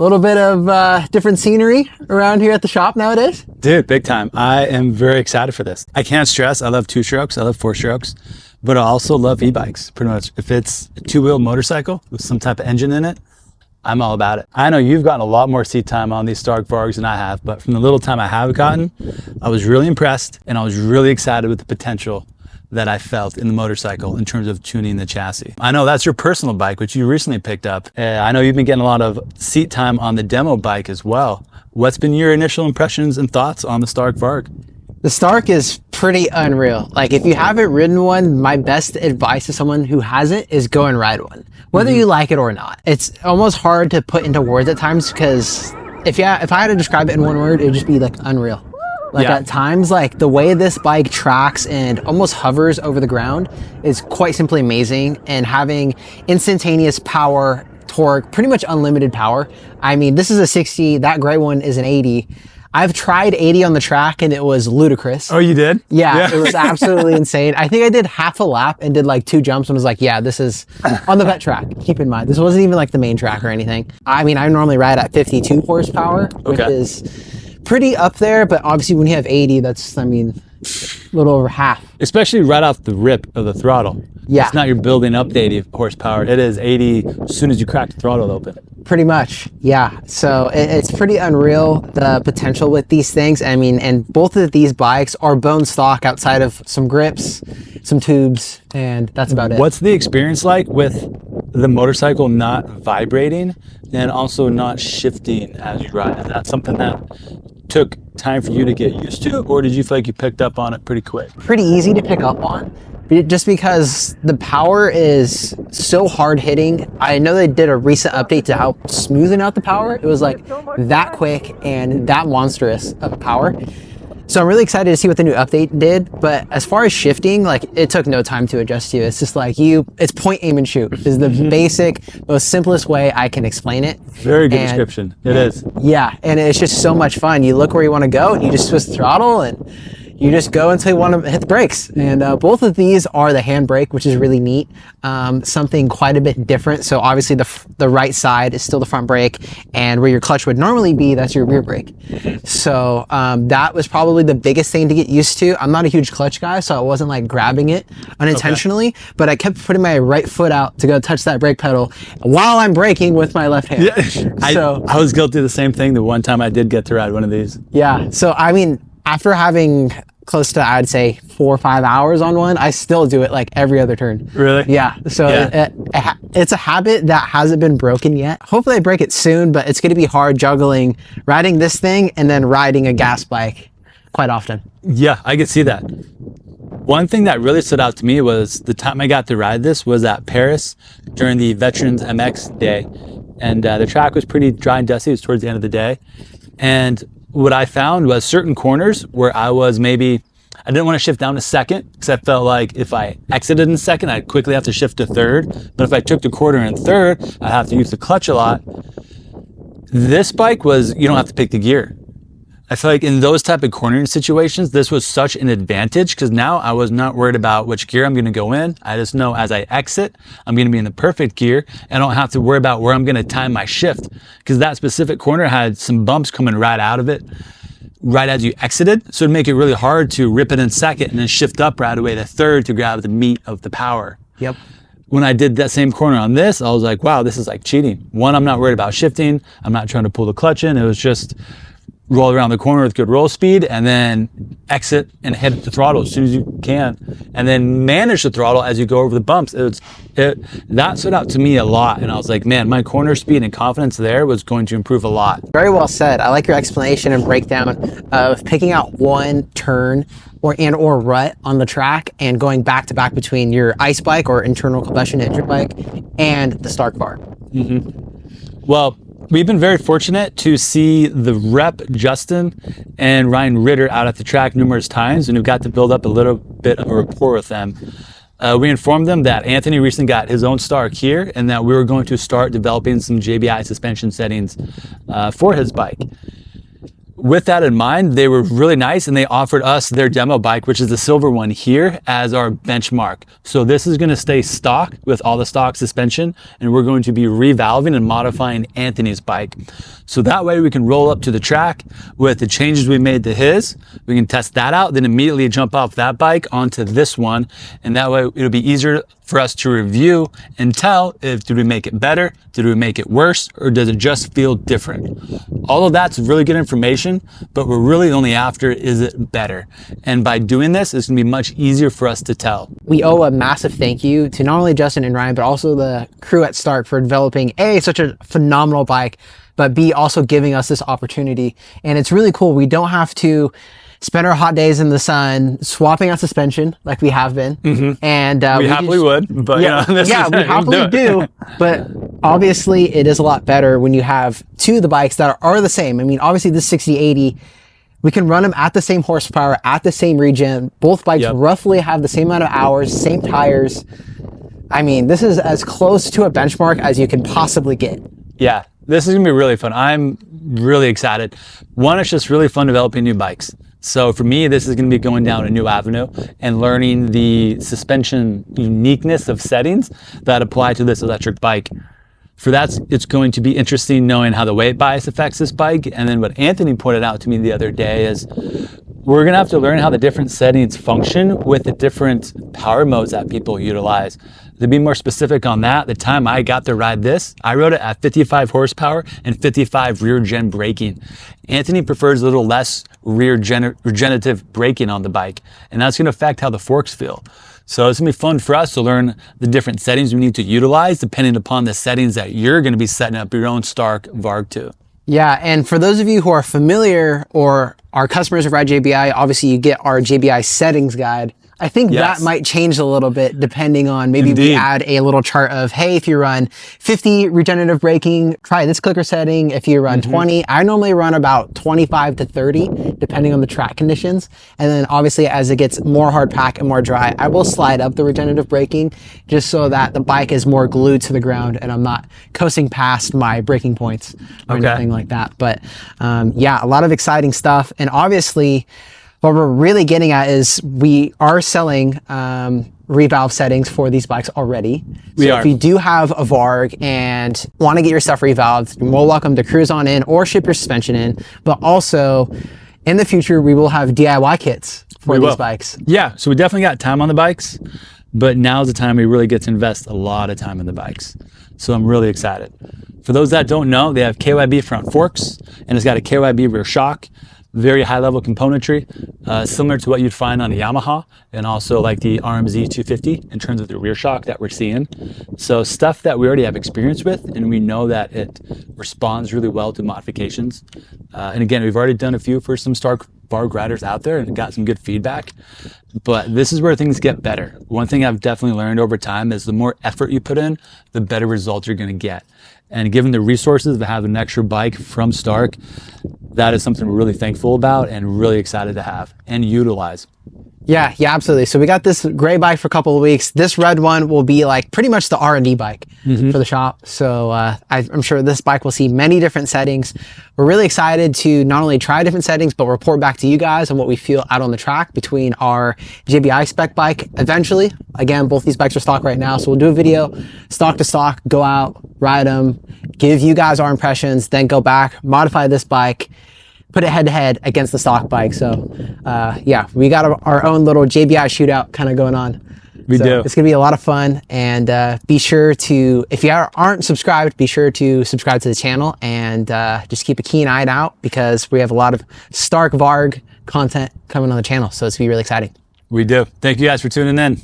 little bit of different scenery around here at the shop nowadays. Dude, big time. I am very excited for this. I can't stress, I love 2-strokes, I love 4-strokes, but I also love e-bikes, pretty much. If it's a 2-wheel motorcycle with some type of engine in it, I'm all about it. I know you've gotten a lot more seat time on these Stark Vargs than I have, but from the little time I have gotten, I was really impressed and I was really excited with the potential that I felt in the motorcycle in terms of tuning the chassis. I know that's your personal bike, which you recently picked up. I know you've been getting a lot of seat time on the demo bike as well. What's been your initial impressions and thoughts on the Stark Varg? The Stark is pretty unreal. Like, if you haven't ridden one, my best advice to someone who hasn't is go and ride one, whether you like it or not. It's almost hard to put into words at times, because if I had to describe it in one word, it'd just be like unreal. Like, at times, like the way this bike tracks and almost hovers over the ground is quite simply amazing. And having instantaneous power, torque, pretty much unlimited power. I mean, this is a 60, that gray one is an 80. I've tried 80 on the track and it was ludicrous. Oh, you did? Yeah. It was absolutely insane. I think I did half a lap and did like 2 jumps and was like, yeah, this is on the vet track. Keep in mind, this wasn't even like the main track or anything. I mean, I normally ride at 52 horsepower, which is pretty up there, but obviously when you have 80, that's, I mean, a little over half. Especially right off the rip of the throttle. Yeah. It's not you're building up to 80 horsepower. It is 80 as soon as you crack the throttle open. Pretty much, yeah. So it's pretty unreal, the potential with these things. I mean, and both of these bikes are bone stock outside of some grips, some tubes, and that's about it. What's the experience like with the motorcycle not vibrating and also not shifting as you ride? Is that something that took time for you to get used to, or did you feel like you picked up on it pretty quick? Pretty easy to pick up on, just because the power is so hard hitting. I know they did a recent update to how smoothing out the power. It was like that quick and that monstrous of power. So I'm really excited to see what the new update did. But as far as shifting, like, it took no time to adjust to. It's just like it's point, aim, and shoot is the basic, most simplest way I can explain it. Very good description. It is. Yeah, and it's just so much fun. You look where you want to go and you just twist the throttle and you just go until you want to hit the brakes. And both of these are the handbrake, which is really neat. Something quite a bit different. So obviously the right side is still the front brake, and where your clutch would normally be, that's your rear brake. So that was probably the biggest thing to get used to. I'm not a huge clutch guy, so I wasn't like grabbing it unintentionally, but I kept putting my right foot out to go touch that brake pedal while I'm braking with my left hand. Yeah. I was guilty of the same thing the one time I did get to ride one of these. Yeah. So I mean, after having close to, I'd say, 4 or 5 hours on one, I still do it like every other turn. Really? Yeah. So it's a habit that hasn't been broken yet. Hopefully I break it soon, but it's going to be hard juggling riding this thing and then riding a gas bike quite often. Yeah, I could see that. One thing that really stood out to me was the time I got to ride this was at Paris during the Veterans MX day. And the track was pretty dry and dusty. It was towards the end of the day. And what I found was certain corners where I didn't want to shift down to second, because I felt like if I exited in second, I'd quickly have to shift to third. But if I took the corner in third, I'd have to use the clutch a lot. This bike you don't have to pick the gear. I feel like in those type of cornering situations, this was such an advantage, because now I was not worried about which gear I'm going to go in. I just know as I exit, I'm going to be in the perfect gear. I don't have to worry about where I'm going to time my shift, because that specific corner had some bumps coming right out of it, right as you exited. So it'd make it really hard to rip it in second and then shift up right away to third to grab the meat of the power. Yep. When I did that same corner on this, I was like, wow, this is like cheating. One, I'm not worried about shifting. I'm not trying to pull the clutch in. It was just roll around the corner with good roll speed and then exit and hit the throttle as soon as you can, and then manage the throttle as you go over the bumps. That stood out to me a lot, and I was like, man, my corner speed and confidence there was going to improve a lot. Very well said. I like your explanation and breakdown of picking out one turn or rut on the track and going back to back between your ice bike or internal combustion engine bike and the Stark Varg. Well, we've been very fortunate to see the rep Justin and Ryan Ritter out at the track numerous times, and we've got to build up a little bit of a rapport with them. We informed them that Anthony recently got his own Stark here, and that we were going to start developing some JBI suspension settings for his bike. with that in mind, they were really nice and they offered us their demo bike, which is the silver one here, as our benchmark. So this is going to stay stock with all the stock suspension, and we're going to be revalving and modifying Anthony's bike. So that way we can roll up to the track with the changes we made to his. We can test that out, then immediately jump off that bike onto this one. And that way it'll be easier for us to review and tell if did we make it better, did we make it worse, or does it just feel different? All of that's really good information, but we're really only after is it better. And by doing this, it's gonna be much easier for us to tell. We owe a massive thank you to not only Justin and Ryan, but also the crew at Stark for developing A, such a phenomenal bike, but B, also giving us this opportunity. And it's really cool. We don't have to spend our hot days in the sun swapping out suspension like we have been. And we happily would, but yeah, you know, yeah, we happily do. But obviously it is a lot better when you have two of the bikes that are the same. I mean, obviously this 6080, we can run them at the same horsepower, at the same regen. Both bikes roughly have the same amount of hours, same tires. I mean, this is as close to a benchmark as you can possibly get. Yeah, this is gonna be really fun. I'm really excited. One, it's just really fun developing new bikes. So for me, this is going to be going down a new avenue and learning the suspension uniqueness of settings that apply to this electric bike. For that, it's going to be interesting knowing how the weight bias affects this bike. And then what Anthony pointed out to me the other day is we're going to have to learn how the different settings function with the different power modes that people utilize. To be more specific on that, the time I got to ride this, I rode it at 55 horsepower and 55 rear gen braking. Anthony prefers a little less regenerative braking on the bike, and that's going to affect how the forks feel. So it's going to be fun for us to learn the different settings we need to utilize depending upon the settings that you're going to be setting up your own Stark Varg to. Yeah, and for those of you who are familiar or are customers of Ride JBI, obviously you get our JBI settings guide. I think that might change a little bit depending on maybe we add a little chart of, hey, if you run 50 regenerative braking, try this clicker setting. If you run 20, I normally run about 25 to 30, depending on the track conditions. And then obviously as it gets more hard pack and more dry, I will slide up the regenerative braking just so that the bike is more glued to the ground and I'm not coasting past my braking points or anything like that. But yeah, a lot of exciting stuff. And obviously, what we're really getting at is we are selling revalve settings for these bikes already. So if you do have a Varg and want to get your stuff revalved, you're more welcome to cruise on in or ship your suspension in. But also, in the future, we will have DIY kits for these bikes. Yeah, so we definitely got time on the bikes, but now's the time we really get to invest a lot of time in the bikes. So I'm really excited. For those that don't know, they have KYB front forks, and it's got a KYB rear shock. Very high level componentry, similar to what you'd find on a Yamaha and also like the RMZ 250 in terms of the rear shock that we're seeing. So stuff that we already have experience with and we know that it responds really well to modifications. And again, we've already done a few for some Stark Varg riders out there and got some good feedback, but this is where things get better. One thing I've definitely learned over time is the more effort you put in, the better results you're gonna get. And given the resources to have an extra bike from Stark, that is something we're really thankful about and really excited to have and utilize. Yeah, absolutely. So we got this gray bike for a couple of weeks. This red one will be like pretty much the R&D bike for the shop. So I'm sure this bike will see many different settings. We're really excited to not only try different settings, but report back to you guys on what we feel out on the track between our JBI spec bike eventually. Again, both these bikes are stock right now. So we'll do a video stock to stock, go out, ride them, give you guys our impressions, then go back, modify this bike, put it head to head against the stock bike. So yeah, we got our own little JBI shootout kind of going on. We do. It's gonna be a lot of fun, and be sure to, if you aren't subscribed, be sure to subscribe to the channel and just keep a keen eye out because we have a lot of Stark Varg content coming on the channel. So it's gonna be really exciting. We do. Thank you guys for tuning in.